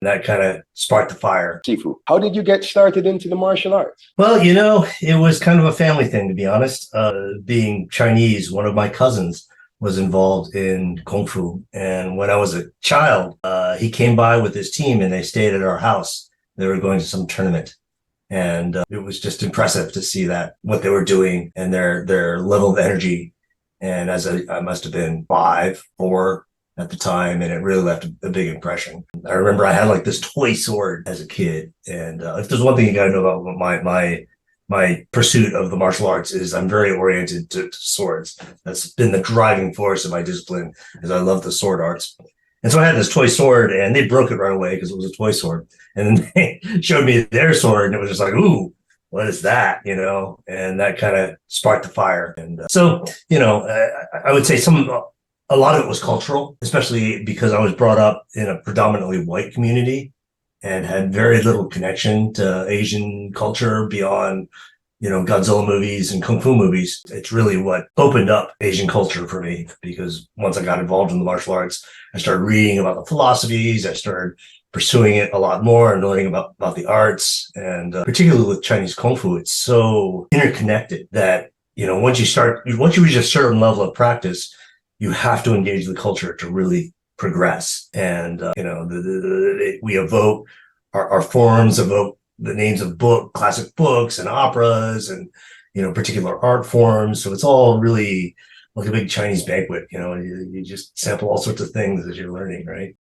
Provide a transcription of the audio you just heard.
That kind of sparked the fire. Sifu. How did you get started into the martial arts? Well, it was kind of a family thing, to be honest. Being Chinese, one of my cousins was involved in Kung Fu. And when I was a child, he came by with his team and they stayed at our house. They were going to some tournament. And it was just impressive to see that, what they were doing and their level of energy. And I must have been 5, 4 at the time, and it really left a big impression. I remember I had like this toy sword as a kid. And if there's one thing you got to know about my pursuit of the martial arts is I'm very oriented to swords. That's been the driving force of my discipline, is I love the sword arts. And so I had this toy sword and they broke it right away because it was a toy sword. And then they showed me their sword and it was just like, ooh, what is that? And that kind of sparked the fire. And I would say a lot of it was cultural, especially because I was brought up in a predominantly white community and had very little connection to Asian culture beyond, Godzilla movies and Kung Fu movies. It's really what opened up Asian culture for me, because once I got involved in the martial arts, I started reading about the philosophies. I started pursuing it a lot more and learning about the arts. And particularly with Chinese Kung Fu, it's so interconnected that, once you reach a certain level of practice, you have to engage the culture to really progress. And, we evoke, our forms evoke the names of classic books and operas and, particular art forms. So it's all really like a big Chinese banquet. You just sample all sorts of things as you're learning, right?